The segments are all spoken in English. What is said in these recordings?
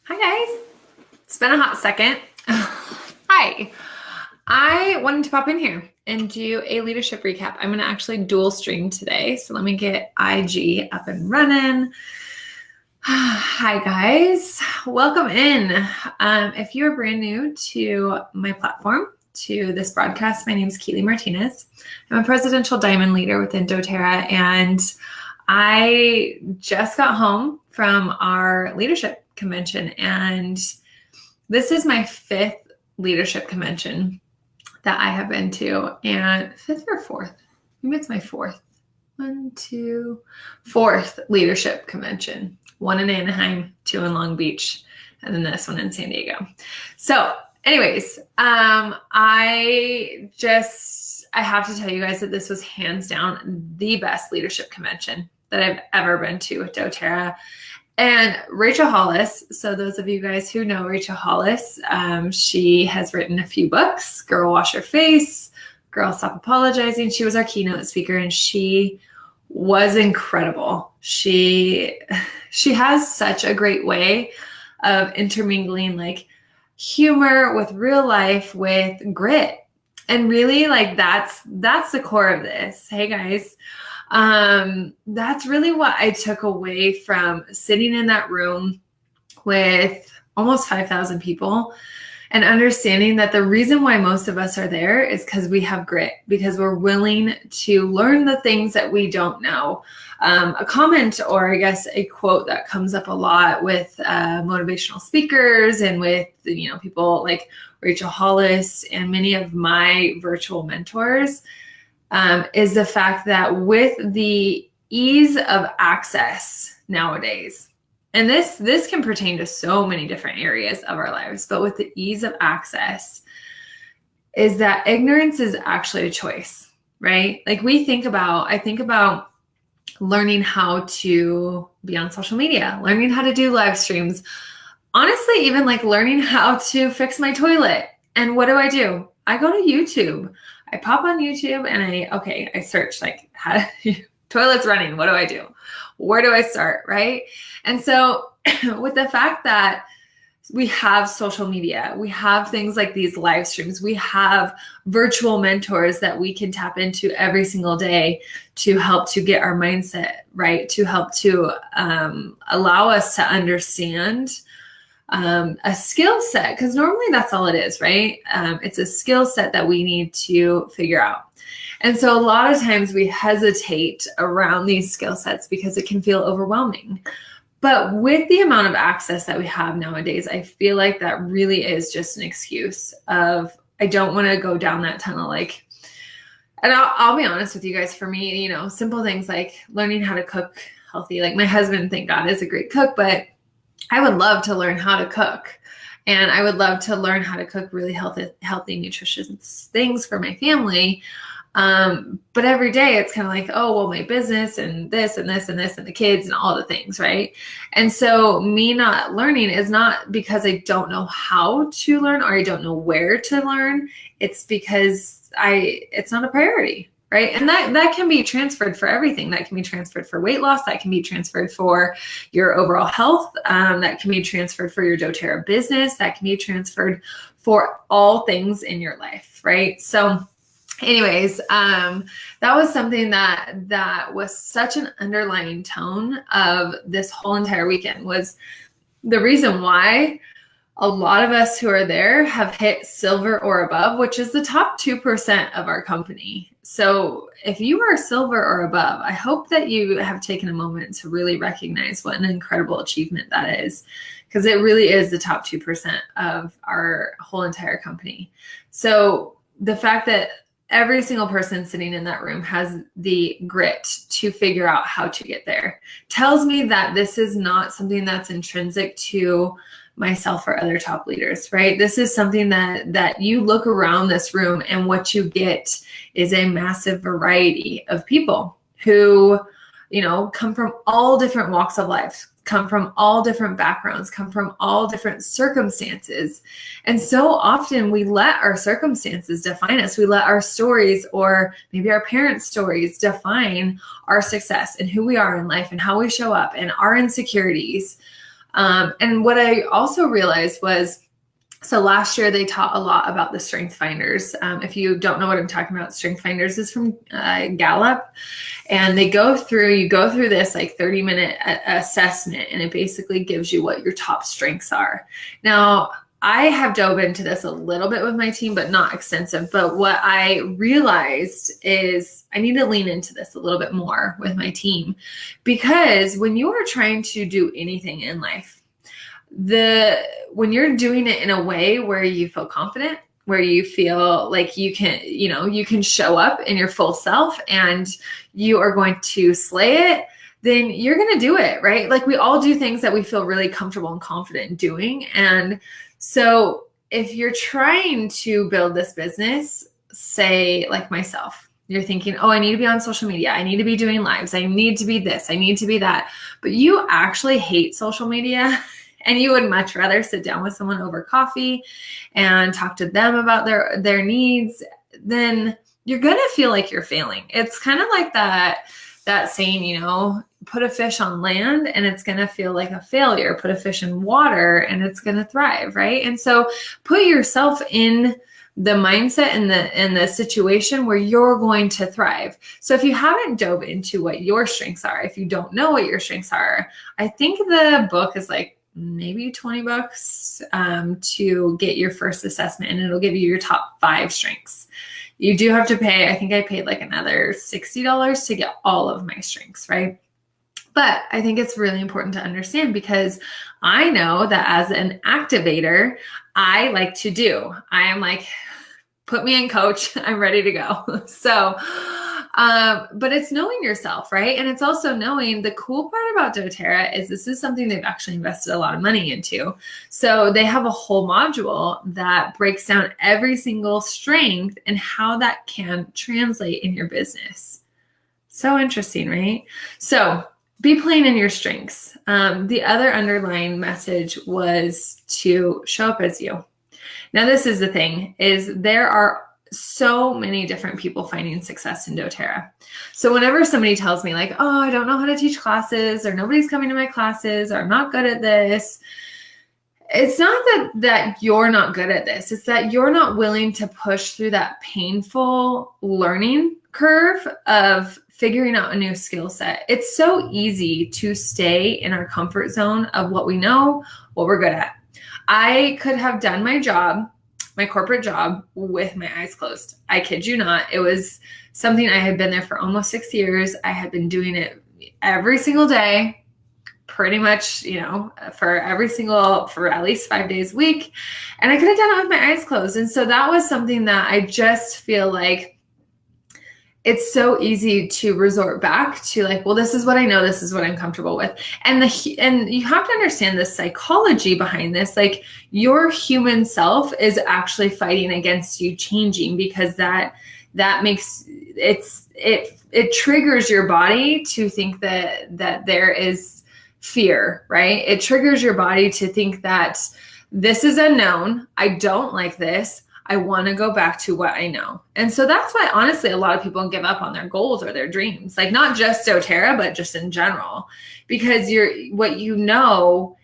Hi guys, it's been a hot second. Hi, I wanted to pop in here and do a leadership recap. I'm going to actually dual stream today, so let me get IG up and running. Hi guys, welcome in. If you're brand new to my platform, to this broadcast, my name is Keely Martinez. I'm a presidential diamond leader within dōTERRA, and I just got home from our leadership convention, and this is my 5th leadership convention that I have been to, and 5th or 4th, maybe it's my 4th. 4th leadership convention. 1 in Anaheim, 2 in Long Beach, and then this one in San Diego. So anyways, I have to tell you guys that this was hands down the best leadership convention that I've ever been to with dōTERRA. And Rachel Hollis, so those of you guys who know Rachel Hollis, she has written a few books, Girl Wash Your Face, Girl Stop Apologizing. She was our keynote speaker, and she was incredible. She has such a great way of intermingling like humor with real life, with grit. And really, like that's the core of this. Hey guys, that's really what I took away from sitting in that room with almost 5,000 people and understanding that the reason why most of us are there is because we have grit, because we're willing to learn the things that we don't know. A comment, or I guess a quote that comes up a lot with motivational speakers and with people like Rachel Hollis and many of my virtual mentors, is the fact that with the ease of access nowadays, and this can pertain to so many different areas of our lives, but with the ease of access, is that ignorance is actually a choice, right? Like I think about learning how to be on social media, learning how to do live streams, honestly, even like learning how to fix my toilet. And what do? I go to YouTube. I pop on YouTube and I search like how toilet's running. What do I do? Where do I start? Right. And so with the fact that we have social media, we have things like these live streams, we have virtual mentors that we can tap into every single day to help to get our mindset right, to help to allow us to understand a skill set, because normally that's all it is, right? It's a skill set that we need to figure out. And so a lot of times we hesitate around these skill sets because it can feel overwhelming. But with the amount of access that we have nowadays, I feel like that really is just an excuse of, I don't want to go down that tunnel. And I'll be honest with you guys, for me, simple things like learning how to cook healthy. Like my husband, thank God, is a great cook, but I would love to learn how to cook, and I would love to learn how to cook really healthy, nutritious things for my family. But every day it's kind of like, oh, well, my business and this and this and this and the kids and all the things, right? And so me not learning is not because I don't know how to learn or I don't know where to learn. It's because it's not a priority. Right. And that can be transferred for everything. That can be transferred for weight loss. That can be transferred for your overall health. That can be transferred for your doTERRA business. That can be transferred for all things in your life. Right. So anyways, that was something that was such an underlying tone of this whole entire weekend, was the reason why a lot of us who are there have hit silver or above, which is the top 2% of our company. So if you are silver or above, I hope that you have taken a moment to really recognize what an incredible achievement that is, because it really is the top 2% of our whole entire company. So the fact that every single person sitting in that room has the grit to figure out how to get there tells me that this is not something that's intrinsic to myself or other top leaders, right? This is something that you look around this room and what you get is a massive variety of people who, come from all different walks of life, come from all different backgrounds, come from all different circumstances. And so often we let our circumstances define us. We let our stories, or maybe our parents' stories, define our success and who we are in life and how we show up, and our insecurities. And what I also realized was, so last year they taught a lot about the strength finders. If you don't know what I'm talking about, strength finders is from Gallup, and you go through this like 30-minute assessment, and it basically gives you what your top strengths are. Now, I have dove into this a little bit with my team, but not extensive. But what I realized is I need to lean into this a little bit more with my team, because when you are trying to do anything in life, when you're doing it in a way where you feel confident, where you feel like you can show up in your full self and you are going to slay it, then you're going to do it, right? Like we all do things that we feel really comfortable and confident in doing. And so if you're trying to build this business, say like myself, you're thinking, oh, I need to be on social media. I need to be doing lives. I need to be this. I need to be that. But you actually hate social media. And you would much rather sit down with someone over coffee and talk to them about their needs, then you're going to feel like you're failing. It's kind of like that saying, put a fish on land and it's going to feel like a failure. Put a fish in water and it's going to thrive, right? And so put yourself in the mindset and the situation where you're going to thrive. So if you haven't dove into what your strengths are, if you don't know what your strengths are, I think the book is like maybe $20 to get your first assessment, and it'll give you your top 5 strengths. You do have to pay, I think I paid like another $60 to get all of my strengths, right? But I think it's really important to understand, because I know that as an activator, I like to do. I am like, put me in, coach, I'm ready to go. So, but it's knowing yourself, right? And it's also knowing, the cool part about dōTERRA is this is something they've actually invested a lot of money into. So they have a whole module that breaks down every single strength and how that can translate in your business. So interesting, right? So be plain in your strengths. The other underlying message was to show up as you. Now, this is the thing, is there are so many different people finding success in dōTERRA. So whenever somebody tells me like, oh, I don't know how to teach classes, or nobody's coming to my classes, or I'm not good at this, it's not that you're not good at this. It's that you're not willing to push through that painful learning curve of figuring out a new skill set. It's so easy to stay in our comfort zone of what we know, what we're good at. I could have done my job, my corporate job, with my eyes closed. I kid you not. It was something I had been there for almost 6 years. I had been doing it every single day, pretty much, for at least 5 days a week. And I could have done it with my eyes closed. And so that was something that I just feel like it's so easy to resort back to, like, well, this is what I know. This is what I'm comfortable with. And you have to understand the psychology behind this. Like, your human self is actually fighting against you changing, because that makes it triggers your body to think that there is fear, right? It triggers your body to think that this is unknown. I don't like this. I want to go back to what I know. And so that's why, honestly, a lot of people give up on their goals or their dreams, like not just dōTERRA, but just in general, because what you know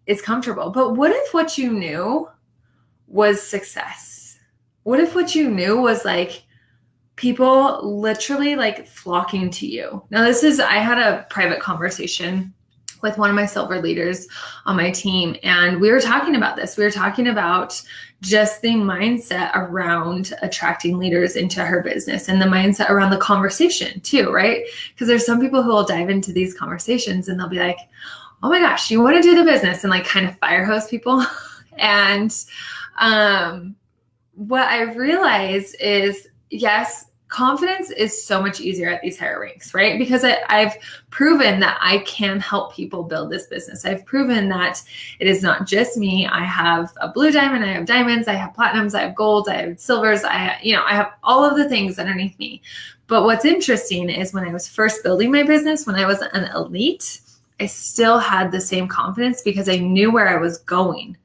is comfortable. But what if what you knew was success? What if what you knew was like people literally like flocking to you? Now, I had a private conversation with one of my silver leaders on my team, and we were talking about this. We were talking about just the mindset around attracting leaders into her business, and the mindset around the conversation too, right? Because there's some people who will dive into these conversations and they'll be like, oh my gosh, you want to do the business, and like kind of fire hose people. And what I realized is, yes, confidence is so much easier at these higher ranks, right? Because I've proven that I can help people build this business. I've proven that it is not just me. I have a blue diamond, I have diamonds, I have platinums, I have golds, I have silvers, I have all of the things underneath me. But what's interesting is, when I was first building my business, when I was an elite, I still had the same confidence because I knew where I was going.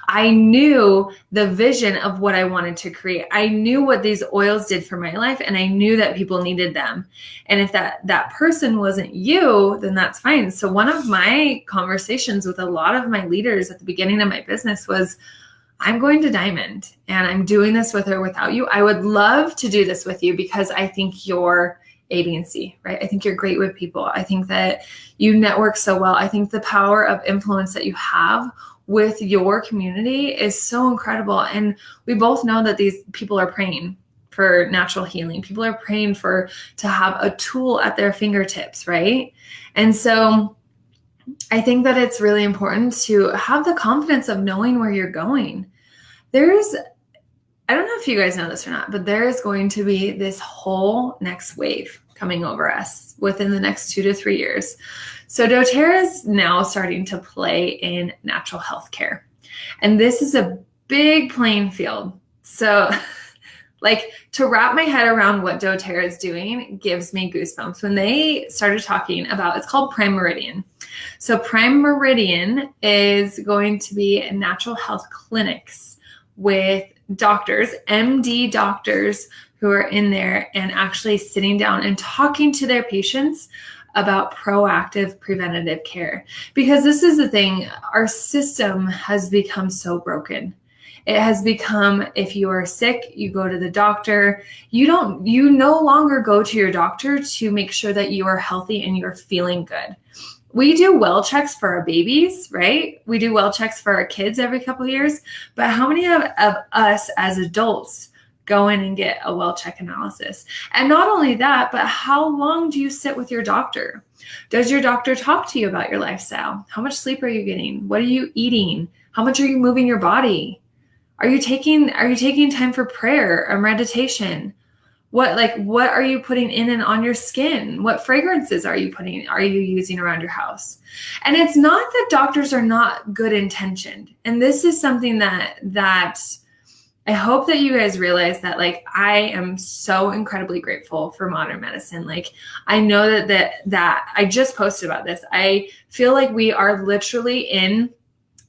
I knew the vision of what I wanted to create. I knew what these oils did for my life, and I knew that people needed them. And if that person wasn't you, then that's fine. So one of my conversations with a lot of my leaders at the beginning of my business was, I'm going to Diamond and I'm doing this with or without you. I would love to do this with you because I think you're A, B, and C, right? I think you're great with people. I think that you network so well. I think the power of influence that you have with your community is so incredible. And we both know that these people are praying for natural healing. People are praying to have a tool at their fingertips, right? And so I think that it's really important to have the confidence of knowing where you're going. I don't know if you guys know this or not, but there is going to be this whole next wave coming over us within the next 2 to 3 years. So doTERRA is now starting to play in natural health care. And this is a big playing field. So like, to wrap my head around what doTERRA is doing gives me goosebumps. When they started talking about, it's called Prime Meridian. So Prime Meridian is going to be natural health clinics with doctors, MD doctors, who are in there and actually sitting down and talking to their patients about proactive preventative care. Because this is the thing, our system has become so broken. It has become, if you are sick, you go to the doctor. You no longer go to your doctor to make sure that you are healthy and you're feeling good. We do well checks for our babies, right? We do well checks for our kids every couple of years. But how many of us as adults go in and get a well check analysis? And not only that, but how long do you sit with your doctor? Does your doctor talk to you about your lifestyle? How much sleep are you getting? What are you eating? How much are you moving your body? Are you taking time for prayer or meditation? What are you putting in and on your skin? What fragrances are you using around your house? And it's not that doctors are not good intentioned. And this is something that I hope that you guys realize, that like, I am so incredibly grateful for modern medicine. Like, I know that I just posted about this. I feel like we are literally in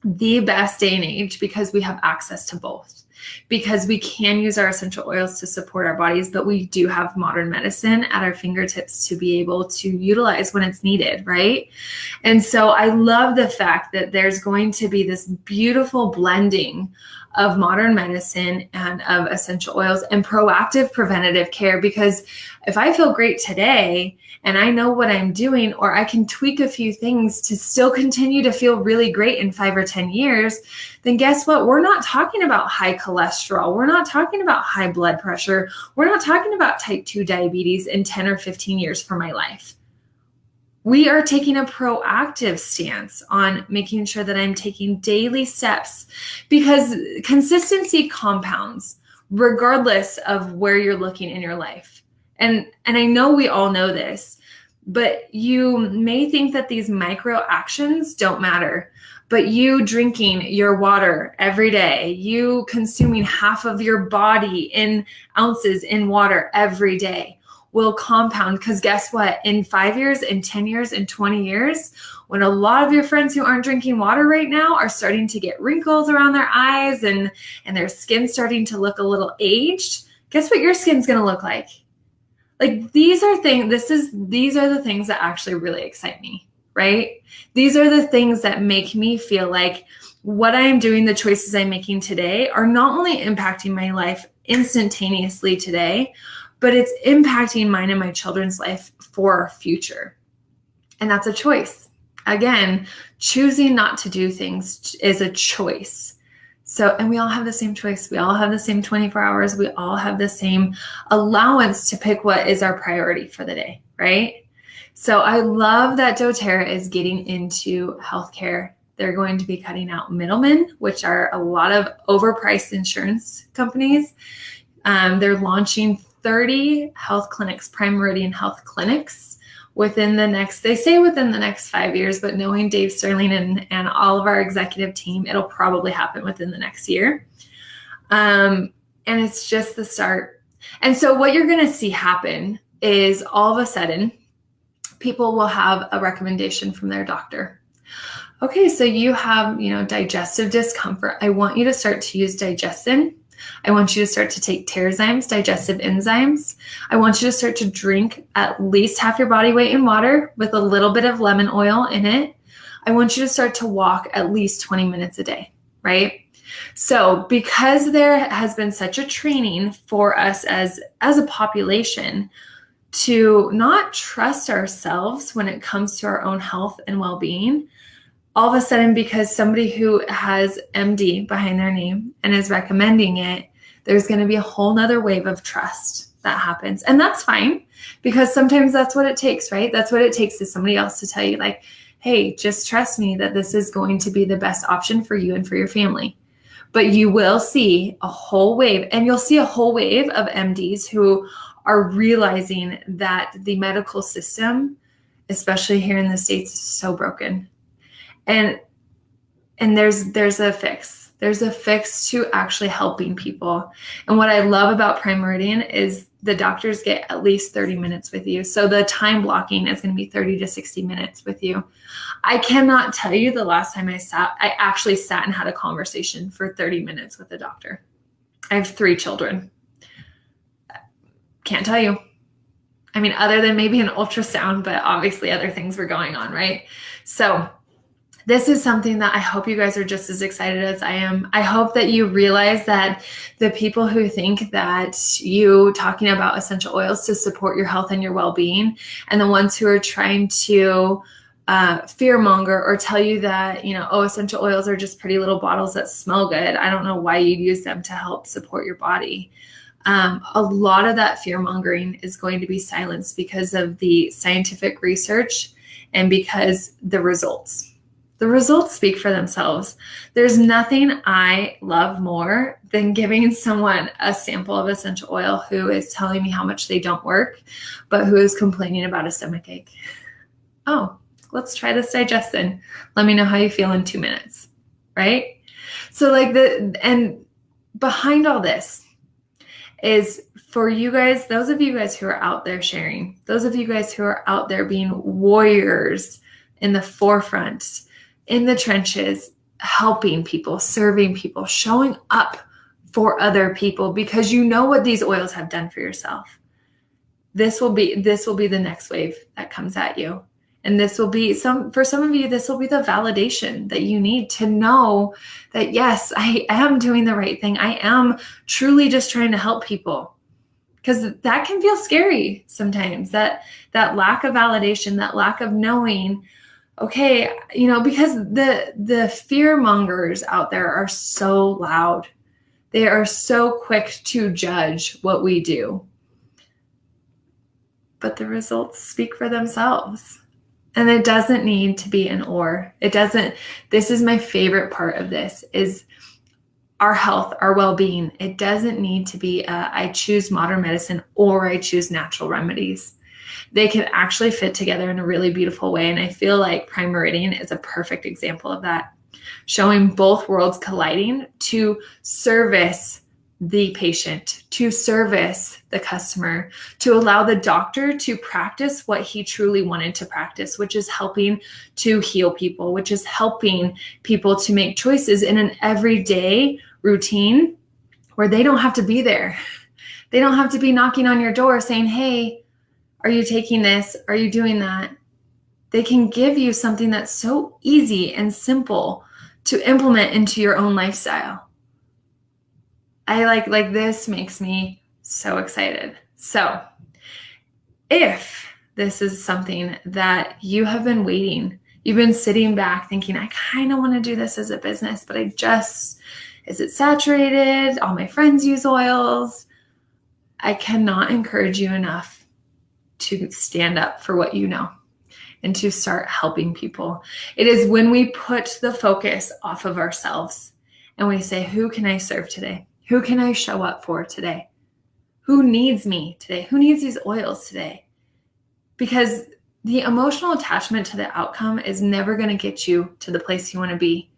the best day and age because we have access to both, because we can use our essential oils to support our bodies, but we do have modern medicine at our fingertips to be able to utilize when it's needed, right? And so I love the fact that there's going to be this beautiful blending of modern medicine and of essential oils and proactive preventative care. Because if I feel great today and I know what I'm doing, or I can tweak a few things to still continue to feel really great in 5 or 10 years, then guess what? We're not talking about high cholesterol. We're not talking about high blood pressure. We're not talking about type 2 diabetes in 10 or 15 years for my life. We are taking a proactive stance on making sure that I'm taking daily steps, because consistency compounds regardless of where you're looking in your life. And I know we all know this, but you may think that these micro actions don't matter. But you drinking your water every day, you consuming half of your body in ounces in water every day will compound. Because guess what? In 5 years, in 10 years, in 20 years, when a lot of your friends who aren't drinking water right now are starting to get wrinkles around their eyes and their skin starting to look a little aged, guess what your skin's going to look like? Like, these are the things that actually really excite me, right? These are the things that make me feel like what I am doing, the choices I'm making today, are not only impacting my life instantaneously today, but it's impacting mine and my children's life for our future. And that's a choice. Again, choosing not to do things is a choice. So, and we all have the same choice. We all have the same 24 hours. We all have the same allowance to pick what is our priority for the day, right? So I love that doTERRA is getting into healthcare. They're going to be cutting out middlemen, which are a lot of overpriced insurance companies. They're launching 30 health clinics, Prime Meridian health clinics, within the next 5 years, but knowing Dave Sterling and all of our executive team, it'll probably happen within the next year. And it's just the start. And so what you're going to see happen is, all of a sudden, people will have a recommendation from their doctor Okay, so you have, digestive discomfort. I want you to start to use digestin. I want you to start to take Terrazymes, digestive enzymes. I want you to start to drink at least half your body weight in water with a little bit of lemon oil in it. I want you to start to walk at least 20 minutes a day, right? So because there has been such a training for us as a population to not trust ourselves when it comes to our own health and well-being, all of a sudden, because somebody who has MD behind their name and is recommending it, there's going to be a whole nother wave of trust that happens. And that's fine, because sometimes that's what it takes, right? That's what it takes, is somebody else to tell you, like, hey, just trust me that this is going to be the best option for you and for your family. But you will see a whole wave, and you'll see a whole wave of MDs who are realizing that the medical system, especially here in the States, is so broken. And there's a fix. There's a fix to actually helping people. And what I love about Prime Meridian is the doctors get at least 30 minutes with you. So the time blocking is going to be 30 to 60 minutes with you. I cannot tell you the last time I actually sat and had a conversation for 30 minutes with a doctor. I have 3 children. Can't tell you. I mean, other than maybe an ultrasound, but obviously other things were going on, right? So this is something that I hope you guys are just as excited as I am. I hope that you realize that the people who think that you talking about essential oils to support your health and your well-being, and the ones who are trying to fearmonger or tell you that, essential oils are just pretty little bottles that smell good. I don't know why you'd use them to help support your body. A lot of that fear-mongering is going to be silenced because of the scientific research and because the results speak for themselves. There's nothing I love more than giving someone a sample of essential oil who is telling me how much they don't work, but who is complaining about a stomachache. Oh, let's try this digestin. Let me know how you feel in 2 minutes, right? So and behind all this is for you guys, those of you guys who are out there sharing, those of you guys who are out there being warriors in the forefront, in the trenches, helping people, serving people, showing up for other people, because you know what these oils have done for yourself. This will be the next wave that comes at you. And this will be for some of you, this will be the validation that you need to know that, yes, I am doing the right thing. I am truly just trying to help people. Because that can feel scary sometimes, that lack of validation, that lack of knowing, okay, because the fear mongers out there are so loud. They are so quick to judge what we do. But the results speak for themselves. And it doesn't need to be an or. It doesn't. This is my favorite part of this, is our health, our well-being. It doesn't need to be I choose modern medicine or I choose natural remedies. They can actually fit together in a really beautiful way. And I feel like Prime Meridian is a perfect example of that, showing both worlds colliding to service the patient, to service the customer, to allow the doctor to practice what he truly wanted to practice, which is helping to heal people, which is helping people to make choices in an everyday routine where they don't have to be there. They don't have to be knocking on your door saying, hey, are you taking this? Are you doing that? They can give you something that's so easy and simple to implement into your own lifestyle. I like this makes me so excited. So if this is something that you have been waiting, you've been sitting back thinking, I kind of want to do this as a business, but is it saturated? All my friends use oils. I cannot encourage you enough to stand up for what you know and to start helping people. It is when we put the focus off of ourselves and we say, who can I serve today? Who can I show up for today? Who needs me today? Who needs these oils today? Because the emotional attachment to the outcome is never going to get you to the place you want to be.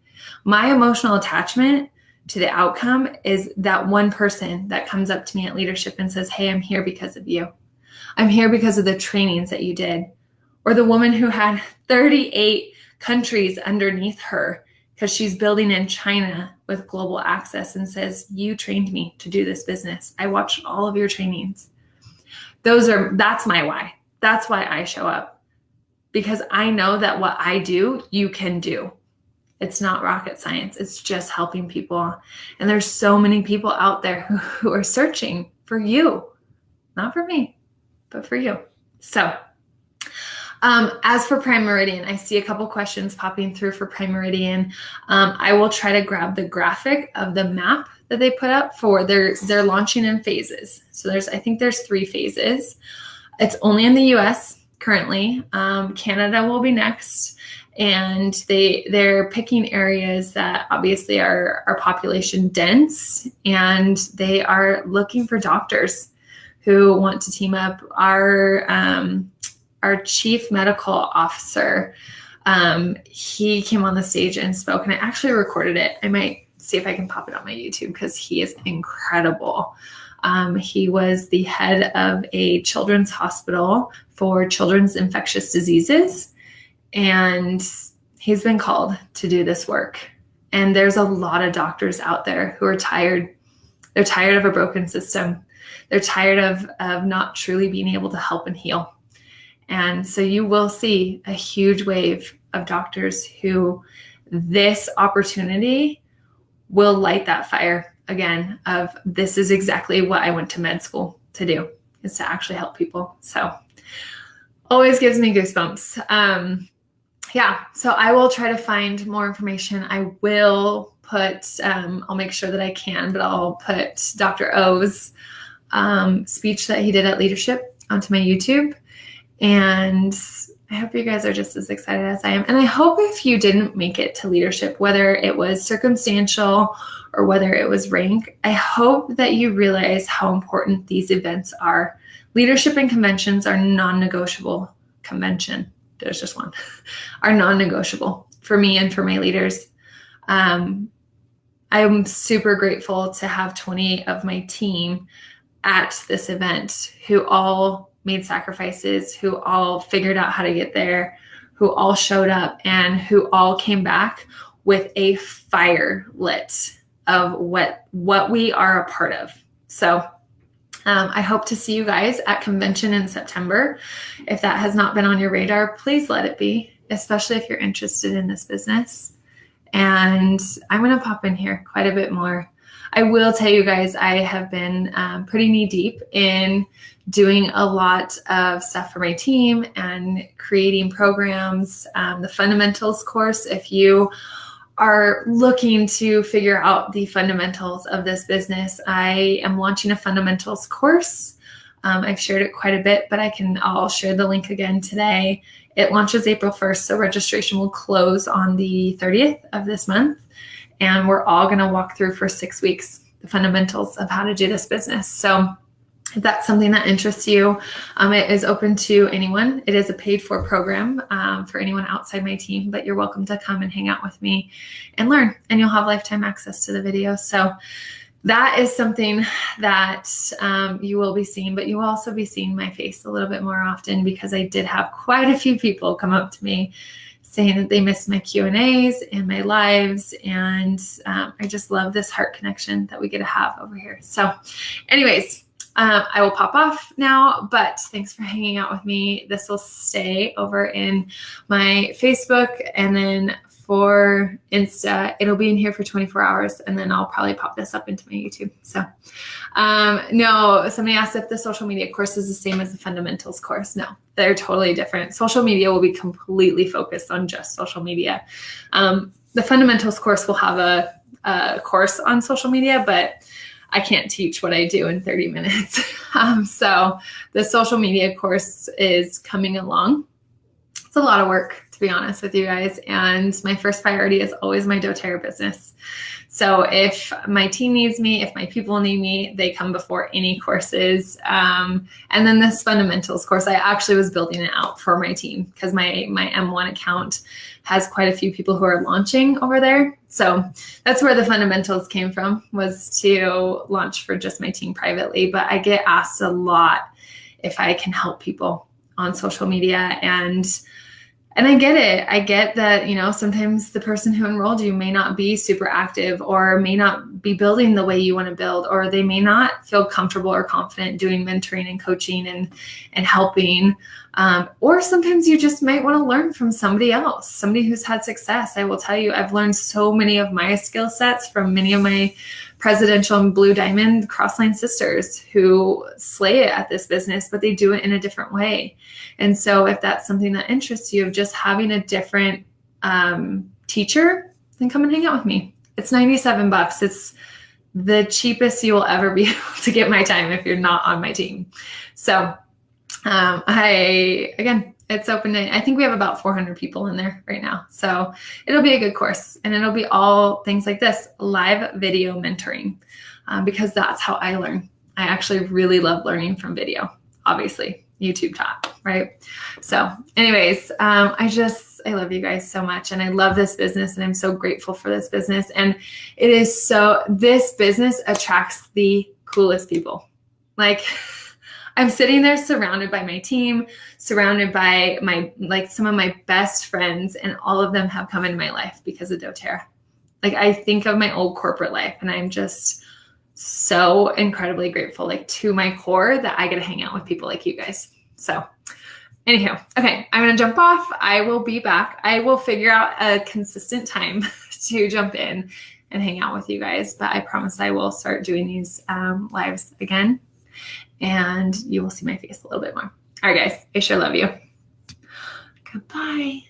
My emotional attachment to the outcome is that one person that comes up to me at leadership and says, hey, I'm here because of you. I'm here because of the trainings that you did. Or the woman who had 38 countries underneath her because she's building in China with global access and says, you trained me to do this business. I watched all of your trainings. That's my why. That's why I show up, because I know that what I do, you can do. It's not rocket science. It's just helping people. And there's so many people out there who are searching for you, not for me, but for you. So as for Prime Meridian, I see a couple questions popping through for Prime Meridian. I will try to grab the graphic of the map that they put up for they're launching in phases. So I think there's 3 phases. It's only in the US currently. Canada will be next. And they're picking areas that obviously are population dense, and they are looking for doctors who want to team up. Our chief medical officer, he came on the stage and spoke, and I actually recorded it. I might see if I can pop it on my YouTube because he is incredible. He was the head of a children's hospital for children's infectious diseases, and he's been called to do this work. And there's a lot of doctors out there who are tired. They're tired of a broken system. They're tired of not truly being able to help and heal. And so you will see a huge wave of doctors who this opportunity will light that fire again of, this is exactly what I went to med school to do, is to actually help people. So always gives me goosebumps. So I will try to find more information. I will put, I'll make sure that I can, but I'll put Dr. O's speech that he did at Leadership onto my YouTube. And I hope you guys are just as excited as I am. And I hope if you didn't make it to Leadership, whether it was circumstantial or whether it was rank, I hope that you realize how important these events are. Leadership and conventions are non-negotiable. There's just one, are non-negotiable for me and for my leaders. I'm super grateful to have 20 of my team at this event who all made sacrifices, who all figured out how to get there, who all showed up, and who all came back with a fire lit of what we are a part of. So I hope to see you guys at convention in September. If that has not been on your radar, please let it be, especially if you're interested in this business. And I'm going to pop in here quite a bit more. I will tell you guys, I have been pretty knee deep in doing a lot of stuff for my team and creating programs. The fundamentals course, if you are looking to figure out the fundamentals of this business, I am launching a fundamentals course. I've shared it quite a bit, but I'll share the link again today. It launches April 1st, so registration will close on the 30th of this month. And we're all going to walk through for 6 weeks the fundamentals of how to do this business. So if that's something that interests you, it is open to anyone. It is a paid-for program for anyone outside my team, but you're welcome to come and hang out with me and learn, and you'll have lifetime access to the videos. So that is something that you will be seeing, but you will also be seeing my face a little bit more often, because I did have quite a few people come up to me saying that they missed my Q&As and my lives. And I just love this heart connection that we get to have over here. So anyways, I will pop off now, but thanks for hanging out with me. This will stay over in my Facebook, and then for Insta, it'll be in here for 24 hours, and then I'll probably pop this up into my YouTube. So no, somebody asked if the social media course is the same as the fundamentals course. No, they're totally different. Social media will be completely focused on just social media. The fundamentals course will have a course on social media, but I can't teach what I do in 30 minutes. So the social media course is coming along. It's a lot of work, to be honest with you guys. And my first priority is always my dōTERRA business. So if my team needs me, if my people need me, they come before any courses. And then this fundamentals course, I actually was building it out for my team, because my M1 account has quite a few people who are launching over there. So that's where the fundamentals came from, was to launch for just my team privately. But I get asked a lot if I can help people on social media. And And I get it. I get that, sometimes the person who enrolled you may not be super active or may not be building the way you want to build, or they may not feel comfortable or confident doing mentoring and coaching and helping. Or sometimes you just might want to learn from somebody else, somebody who's had success. I will tell you, I've learned so many of my skill sets from many of my presidential and blue diamond crossline sisters who slay it at this business, but they do it in a different way. And so if that's something that interests you, of just having a different teacher, then come and hang out with me. It's $97. It's the cheapest you will ever be able to get my time if you're not on my team. So again, it's open to, I think we have about 400 people in there right now. So it'll be a good course, and it'll be all things like this, live video mentoring, because that's how I learn. I actually really love learning from video, obviously YouTube taught, right? So anyways, I love you guys so much, and I love this business, and I'm so grateful for this business. And this business attracts the coolest people. Like, I'm sitting there surrounded by my team, surrounded by some of my best friends, and all of them have come into my life because of dōTERRA. Like, I think of my old corporate life, and I'm just so incredibly grateful, to my core, that I get to hang out with people like you guys. So anyhow, okay, I'm going to jump off. I will be back. I will figure out a consistent time to jump in and hang out with you guys, but I promise I will start doing these lives again, and you will see my face a little bit more. All right, guys, I sure love you. Goodbye.